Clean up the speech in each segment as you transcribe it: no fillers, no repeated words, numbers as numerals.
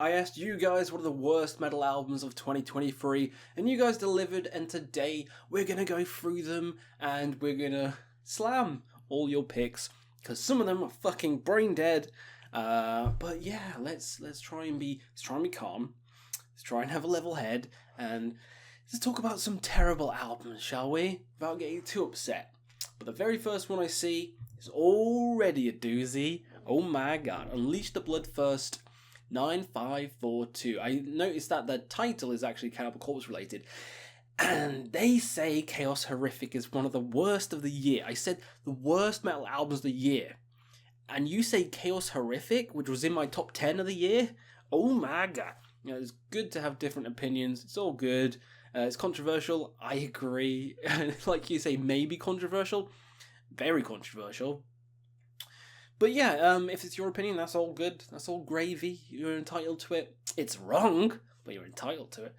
I asked you guys what are the worst metal albums of 2023, and you guys delivered, and today we're gonna go through them, and we're gonna slam all your picks, because some of them are fucking brain dead. But yeah, let's try and be calm. Let's try and have a level head, and let's talk about some terrible albums, shall we? Without getting too upset. But the very first one I see is already a doozy. Oh my god. Unleash the Blood First 9542. I noticed that the title is actually Cannibal Corpse related. And they say Chaos Horrific is one of the worst of the year. I said the worst metal albums of the year. And you say Chaos Horrific, which was in my top 10 of the year? Oh my god. You know, it's good to have different opinions. It's all good. It's controversial. I agree. Like you say, maybe controversial. Very controversial. But yeah, if it's your opinion, that's all good. That's all gravy. You're entitled to it. It's wrong, but you're entitled to it.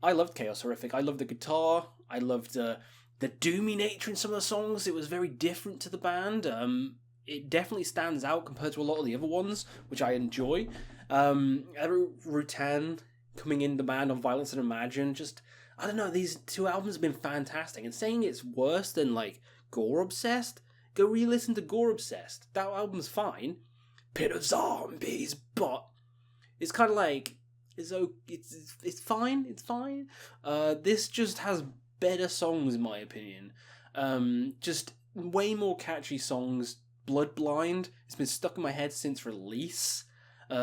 I loved Chaos Horrific. I loved the guitar. I loved the doomy nature in some of the songs. It was very different to the band. It definitely stands out compared to a lot of the other ones, which I enjoy. Rutan coming in the band on Violence and Imagine, just, I don't know, these two albums have been fantastic. And saying it's worse than, like, Gore Obsessed, go re-listen to Gore Obsessed. That album's fine. Pit of Zombies, but it's kind of like, it's fine, it's fine. This just has better songs, in my opinion. Just way more catchy songs. Bloodblind, it's been stuck in my head since release.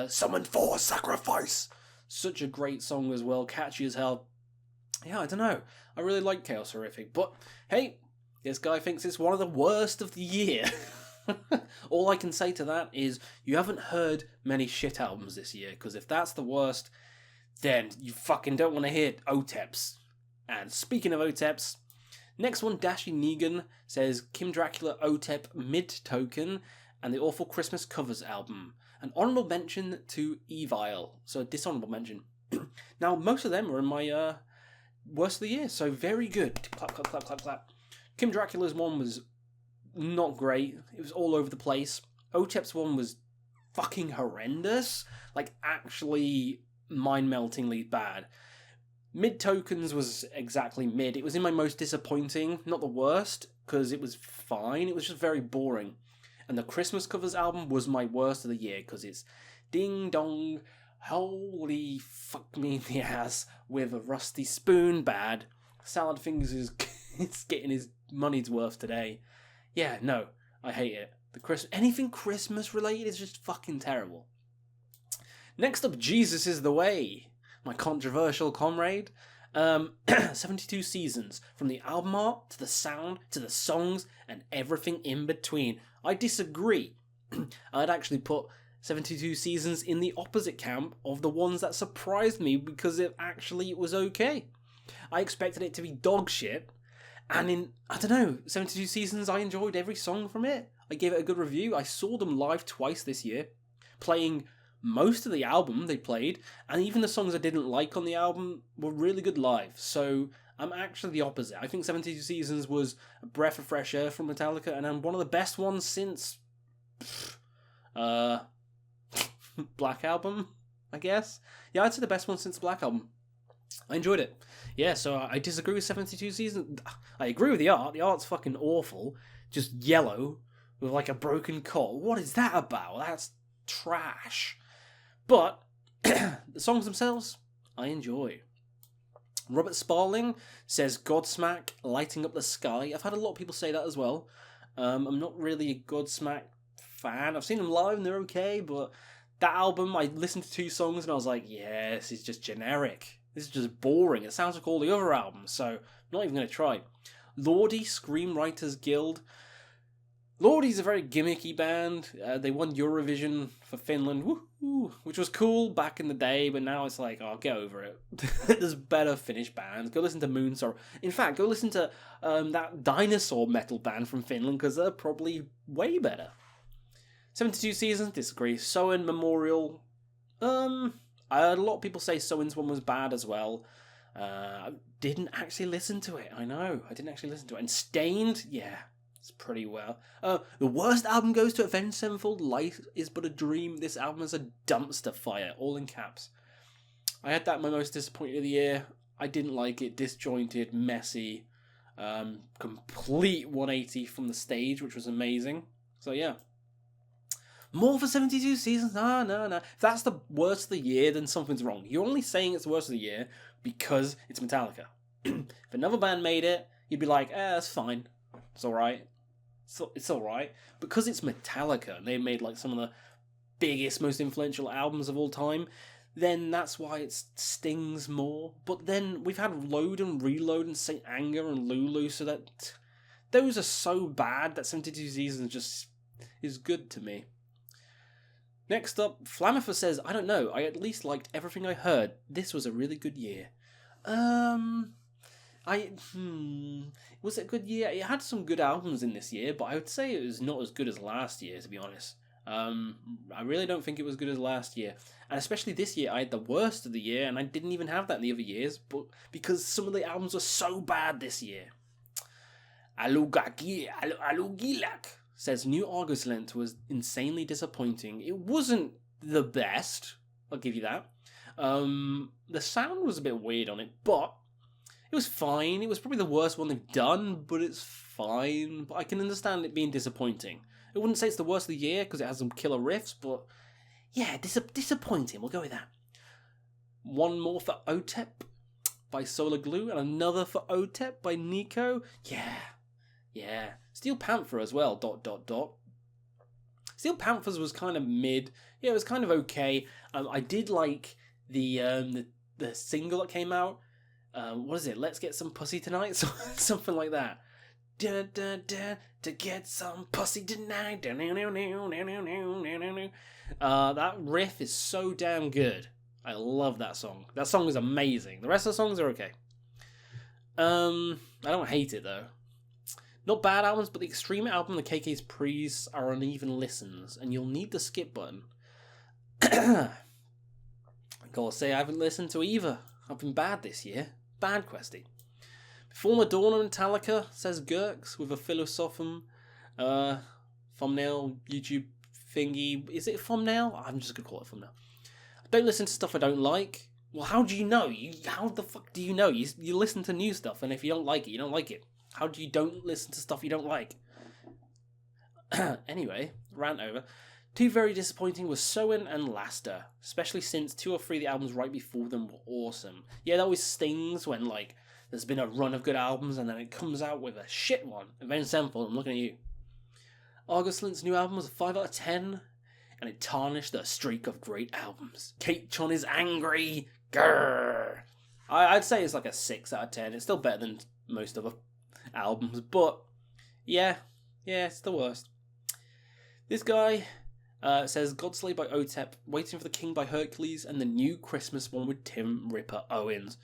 Summoned for Sacrifice, such a great song as well, catchy as hell. Yeah, I don't know. I really like Chaos Horrific, but hey, this guy thinks it's one of the worst of the year. All I can say to that is, you haven't heard many shit albums this year, because if that's the worst, then you fucking don't want to hear OTEPs. And speaking of OTEPs, next one, Dashy Negan says Kim Dracula OTEP Mid-Token and the Awful Christmas Covers album. An honourable mention to Evil, so a dishonourable mention. Now, most of them are in my worst of the year, so very good. Clap, clap, clap, clap, clap. Kim Dracula's one was not great. It was all over the place. OTEP's one was fucking horrendous. Like, actually mind-meltingly bad. Mid-Tokens was exactly mid. It was in my most disappointing, not the worst, because it was fine. It was just very boring. And the Christmas Covers album was my worst of the year, because it's Ding Dong, holy fuck me in the ass, with a rusty spoon bad. Salad Fingers is it's getting his money's worth today. Yeah, no, I hate it. Anything Christmas related is just fucking terrible. Next up, Jesus is the Way, my controversial comrade. 72 seasons, from the album art to the sound to the songs and everything in between. I disagree. I'd actually put 72 seasons in the opposite camp of the ones that surprised me because it was okay. I expected it to be dog shit, and in, I don't know, 72 seasons, I enjoyed every song from it. I gave it a good review. I saw them live twice this year, playing most of the album they played, and even the songs I didn't like on the album were really good live. So I'm actually the opposite. I think 72 Seasons was a breath of fresh air from Metallica, and one of the best ones since Black Album, I guess. Yeah, I'd say the best one since Black Album. I enjoyed it. Yeah, so I disagree with 72 Seasons. I agree with the art. The art's fucking awful. Just yellow with like a broken cut. What is that about? That's trash. But the songs themselves, I enjoy. Robert Sparling says Godsmack, Lighting Up the Sky. I've had a lot of people say that as well. I'm not really a Godsmack fan. I've seen them live and they're okay, but that album, I listened to 2 songs and I was like, yeah, this is just generic. This is just boring. It sounds like all the other albums, so I'm not even going to try. Lordi, Screenwriters Guild. Lordi's a very gimmicky band. They won Eurovision for Finland, woohoo, which was cool back in the day, but now it's like, oh, get over it. There's better Finnish bands. Go listen to Moonsorrow. In fact, go listen to that dinosaur metal band from Finland, because they're probably way better. 72 Seasons, disagree. Soen Memorial. I heard a lot of people say Soen's one was bad as well. Didn't actually listen to it. I know, I didn't actually listen to it. And Stained, yeah, It's pretty well. The worst album goes to Avenged Sevenfold. Life is but a dream. This album is a dumpster fire, all in caps. I had that my most disappointed of the year. I didn't like it. Disjointed, messy, complete 180 from the stage, which was amazing. So yeah. More for 72 seasons? No. If that's the worst of the year, then something's wrong. You're only saying it's the worst of the year because it's Metallica. If another band made it, you'd be like, that's fine. It's alright. It's alright. Because it's Metallica, and they made like some of the biggest, most influential albums of all time, then that's why it stings more. But then we've had Load and Reload and Saint Anger and Lulu, so that those are so bad that 72 Seasons just is good to me. Next up, Flamifer says, I don't know, I at least liked everything I heard. This was a really good year. Was it a good year? It had some good albums in this year, but I would say it was not as good as last year, to be honest. I really don't think it was good as last year. And especially this year, I had the worst of the year, and I didn't even have that in the other years, but because some of the albums were so bad this year. Alugilak says, New August was insanely disappointing. It wasn't the best, I'll give you that. The sound was a bit weird on it, but it was fine. It was probably the worst one they've done, but it's fine. But I can understand it being disappointing. I wouldn't say it's the worst of the year, because it has some killer riffs, but yeah, disappointing. We'll go with that. One more for OTEP by Solar Glue, and another for OTEP by Nico. Yeah. Steel Panther as well, ... Steel Panthers was kind of mid. Yeah, it was kind of okay. I did like the single that came out. What is it? Let's Get Some Pussy Tonight? Something like that. To get some pussy tonight. That riff is so damn good. I love that song. That song is amazing. The rest of the songs are okay. I don't hate it though. Not bad albums, but the Extreme album and the KK's Pre's are uneven listens, and you'll need the skip button. I gotta say, I haven't listened to either. I've been bad this year. Bad, Questy. Before Madonna Metallica, says Gurks, with a Philosophem thumbnail, YouTube thingy. Is it a thumbnail? I'm just gonna call it a thumbnail. I don't listen to stuff I don't like. Well, how do you know? How the fuck do you know? You listen to new stuff, and if you don't like it, you don't like it. How do you don't listen to stuff you don't like? Anyway, rant over. Two very disappointing were Soen and Laster, especially since 2 or 3 of the albums right before them were awesome. Yeah, that always stings when, like, there's been a run of good albums and then it comes out with a shit one. Avenged Sevenfold, I'm looking at you. August Lint's new album was a 5 out of 10, and it tarnished the streak of great albums. Kate Chon is angry. Grrr. I'd say it's like a 6 out of 10. It's still better than most of the albums, but yeah, it's the worst. This guy says Godslave by OTEP, Waiting for the King by Hercules, and the new Christmas one with Tim Ripper Owens.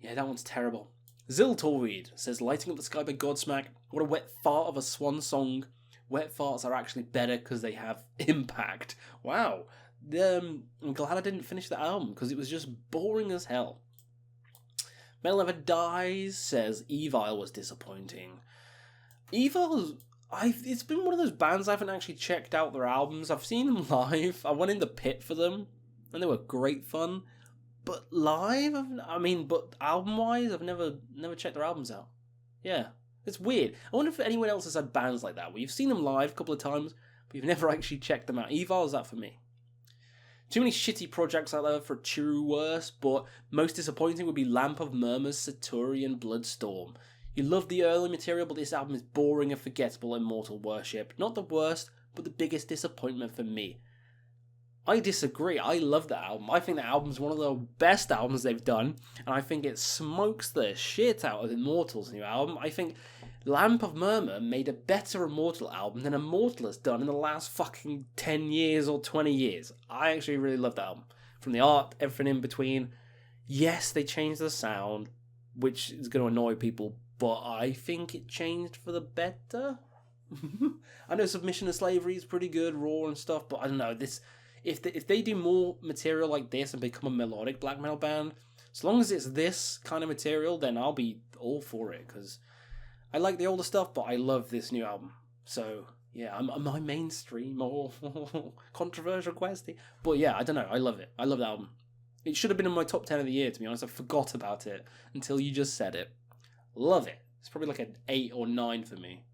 Yeah, that one's terrible. Ziltorweed says Lighting Up the Sky by Godsmack. What a wet fart of a swan song. Wet farts are actually better because they have impact. Wow. I'm glad I didn't finish the album because it was just boring as hell. Metal Never Dies says Evil was disappointing. Evil, it's been one of those bands I haven't actually checked out their albums. I've seen them live. I went in the pit for them, and they were great fun. But live, but album-wise, I've never checked their albums out. Yeah, it's weird. I wonder if anyone else has had bands like that, where you've seen them live a couple of times, but you've never actually checked them out. Evil is that for me. Too many shitty projects out there for true worse, but most disappointing would be Lamp of Murmurs, Saturian, Bloodstorm. You love the early material, but this album is boring and forgettable in Mortal Worship. Not the worst, but the biggest disappointment for me. I disagree. I love that album. I think that album's one of the best albums they've done, and I think it smokes the shit out of Immortal's new album. I think Lamp of Murmur made a better Immortal album than Immortal has done in the last fucking 10 years or 20 years. I actually really love that album. From the art, everything in between. Yes, they changed the sound, which is going to annoy people, but I think it changed for the better. I know Submission to Slavery is pretty good, raw and stuff, but I don't know, if they do more material like this and become a melodic black metal band, as long as it's this kind of material, then I'll be all for it, because I like the older stuff, but I love this new album. So yeah, my mainstream or controversial question. But yeah, I don't know. I love it. I love the album. It should have been in my top 10 of the year, to be honest. I forgot about it until you just said it. Love it. It's probably like an 8 or 9 for me.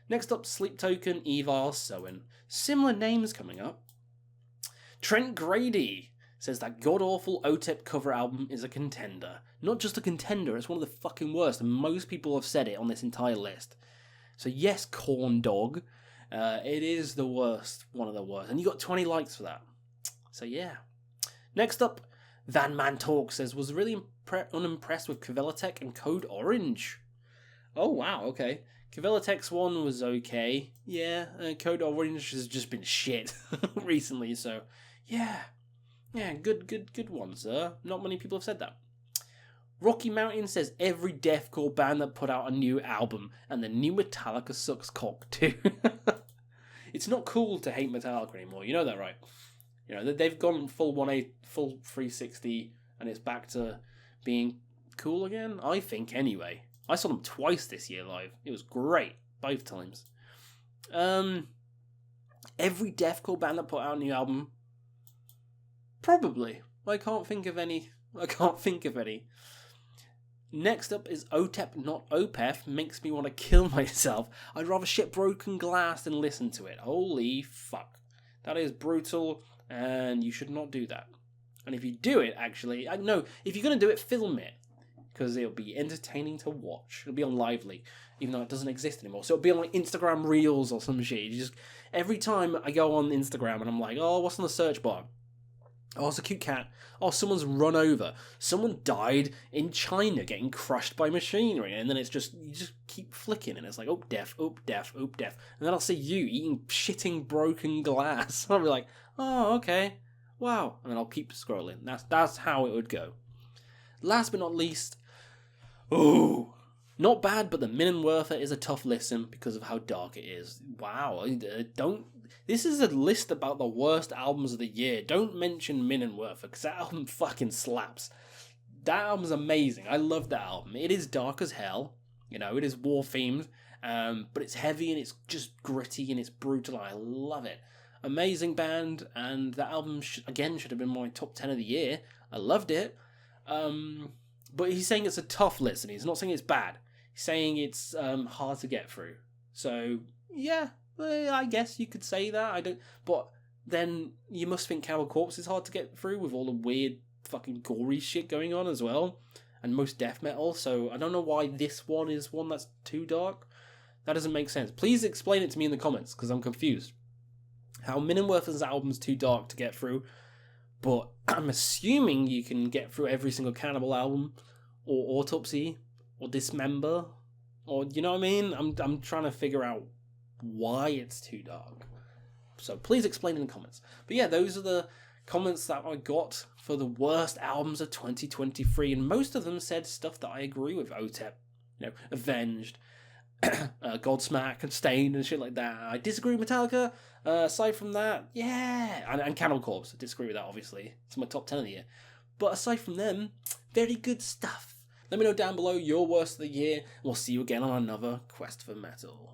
Next up, Sleep Token, Evil, Soen. Similar names coming up. Trent Grady says that god-awful OTEP cover album is a contender. Not just a contender, it's one of the fucking worst, and most people have said it on this entire list. So yes, Corn Dog, it is the worst, one of the worst, and you got 20 likes for that. So yeah. Next up, Van Man Talk says, was really unimpressed with Kvelertak and Code Orange. Oh wow, okay. Kvelertak's one was okay. Yeah, Code Orange has just been shit recently, so yeah. Yeah, good one, sir. Not many people have said that. Rocky Mountain says every deathcore band that put out a new album, and the new Metallica sucks cock too. It's not cool to hate Metallica anymore, you know that, right? You know, they've gone full 180, full 360, and it's back to being cool again, I think, anyway. I saw them twice this year live. It was great, both times. Every deathcore band that put out a new album, probably. I can't think of any. Next up is OTEP, not OPEF. Makes me want to kill myself. I'd rather shit Broken Glass than listen to it. Holy fuck. That is brutal, and you should not do that. And if you do it, actually, no, if you're going to do it, film it. Because it'll be entertaining to watch. It'll be on Lively, even though it doesn't exist anymore. So it'll be on like Instagram Reels or some shit. You just, every time I go on Instagram and I'm like, oh, what's on the search bar? Oh, it's a cute cat. Oh, someone's run over. Someone died in China getting crushed by machinery. And then it's just, you just keep flicking and it's like, oh, death, oh, death, oh, death. And then I'll see you eating shitting broken glass. I'll be like, oh, okay. Wow. And then I'll keep scrolling. That's how it would go. Last but not least, oh, not bad, but the Minenwerfer is a tough listen because of how dark it is. Wow, this is a list about the worst albums of the year. Don't mention Minenwerfer, because that album fucking slaps. That album's amazing. I love that album. It is dark as hell. You know, it is war-themed, but it's heavy and it's just gritty and it's brutal. I love it. Amazing band, and that album, again, should have been my top 10 of the year. I loved it. But he's saying it's a tough listen. He's not saying it's bad. He's saying it's hard to get through. So yeah, I guess you could say that. I don't. But then you must think Cannibal Corpse is hard to get through with all the weird fucking gory shit going on as well, and most death metal. So I don't know why this one is one that's too dark. That doesn't make sense. Please explain it to me in the comments because I'm confused. How Minenwerfer's album's too dark to get through. But I'm assuming you can get through every single Cannibal album, or Autopsy, or Dismember, or you know what I mean? I'm trying to figure out why it's too dark. So please explain in the comments. But yeah, those are the comments that I got for the worst albums of 2023, and most of them said stuff that I agree with. OTEP, you know, Avenged, Godsmack and Stain and shit like that. I disagree with Metallica. Aside from that, yeah, and Cannibal Corpse. I disagree with that, obviously. It's my top 10 of the year. But aside from them, very good stuff. Let me know down below your worst of the year, and we'll see you again on another Quest for Metal.